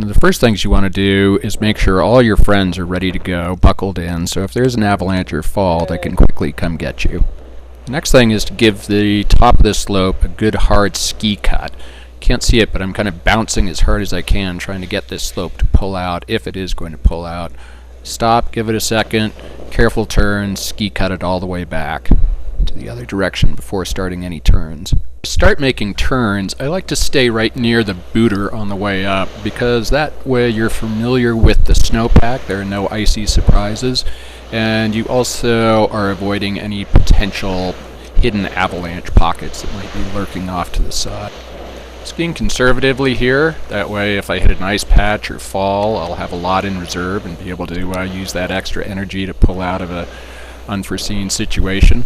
The first things you want to do is make sure all your friends are ready to go, buckled in, so if there's an avalanche or fall, they can quickly come get you. The next thing is to give the top of this slope a good hard ski cut. Can't see it, but I'm kind of bouncing as hard as I can, trying to get this slope to pull out, if it is going to pull out. Stop, give it a second, careful turn, ski cut it all the way back to the other direction before starting any turns. To start making turns, I like to stay right near the booter on the way up, because that way you're familiar with the snowpack, there are no icy surprises, and you also are avoiding any potential hidden avalanche pockets that might be lurking off to the side. Skiing conservatively here, that way if I hit an ice patch or fall, I'll have a lot in reserve and be able to use that extra energy to pull out of an unforeseen situation.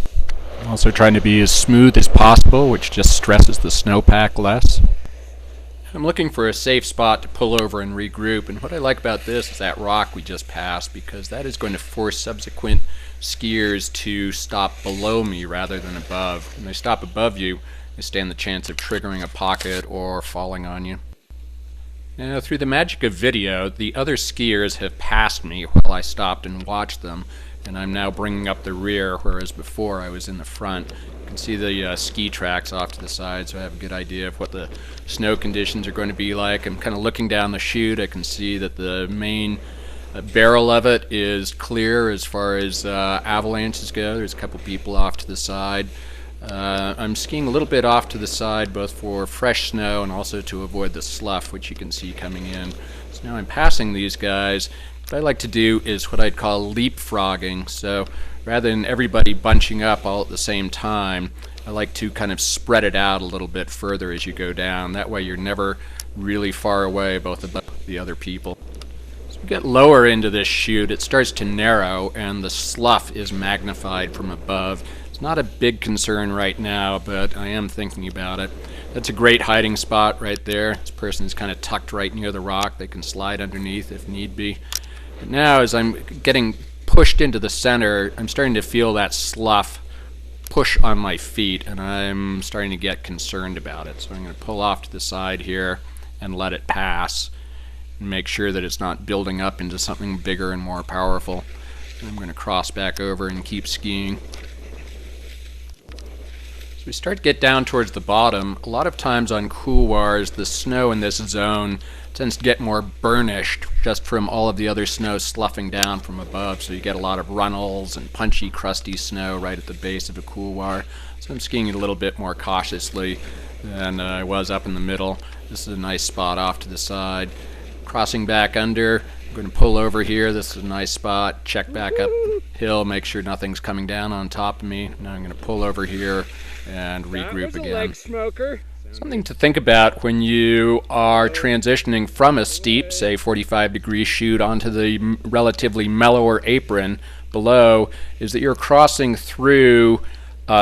I'm also trying to be as smooth as possible, which just stresses the snowpack less. I'm looking for a safe spot to pull over and regroup, and what I like about this is that rock we just passed, because that is going to force subsequent skiers to stop below me rather than above. When they stop above you, they stand the chance of triggering a pocket or falling on you. Now, through the magic of video, the other skiers have passed me while I stopped and watched them, and I'm now bringing up the rear, whereas before I was in the front. You can see the ski tracks off to the side, so I have a good idea of what the snow conditions are going to be like. I'm kind of looking down the chute. I can see that the main barrel of it is clear as far as avalanches go. There's a couple people off to the side. I'm skiing a little bit off to the side, both for fresh snow and also to avoid the slough, which you can see coming in. So now I'm passing these guys. What I like to do is what I'd call leapfrogging. So rather than everybody bunching up all at the same time, I like to kind of spread it out a little bit further as you go down. That way you're never really far away, both above the other people. As we get lower into this chute, it starts to narrow and the slough is magnified from above. Not a big concern right now, but I am thinking about it. That's a great hiding spot right there. This person is kind of tucked right near the rock. They can slide underneath if need be. But now as I'm getting pushed into the center, I'm starting to feel that slough push on my feet, and I'm starting to get concerned about it. So I'm going to pull off to the side here and let it pass and make sure that it's not building up into something bigger and more powerful. And I'm going to cross back over and keep skiing. As we start to get down towards the bottom, a lot of times on couloirs, the snow in this zone tends to get more burnished just from all of the other snow sloughing down from above, so you get a lot of runnels and punchy, crusty snow right at the base of a couloir. So I'm skiing it a little bit more cautiously than I was up in the middle. This is a nice spot off to the side. Crossing back under, I'm going to pull over here. This is a nice spot. Check back up hill, make sure nothing's coming down on top of me. Now I'm going to pull over here and regroup again. Leg smoker. Something to think about when you are transitioning from a steep, say 45-degree chute, onto the relatively mellower apron below is that you're crossing through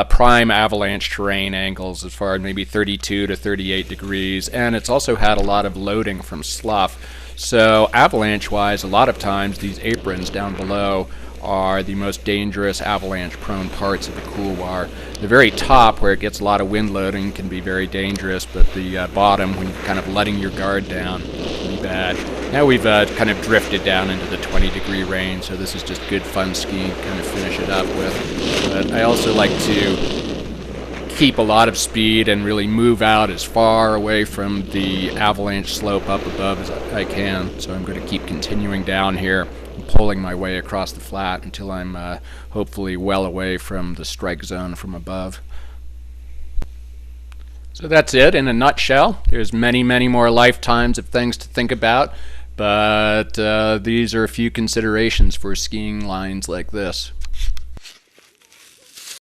prime avalanche terrain angles as far as maybe 32 to 38 degrees, and it's also had a lot of loading from slough. So avalanche-wise, a lot of times these aprons down below are the most dangerous avalanche-prone parts of the couloir. The very top, where it gets a lot of wind loading, can be very dangerous, but the bottom, when you're kind of letting your guard down, can be bad. Now we've kind of drifted down into the 20-degree range, so this is just good fun skiing to kind of finish it up with. But I also like to keep a lot of speed and really move out as far away from the avalanche slope up above as I can. So I'm going to keep continuing down here, pulling my way across the flat until I'm hopefully well away from the strike zone from above. So that's it in a nutshell. There's many, many more lifetimes of things to think about, but these are a few considerations for skiing lines like this.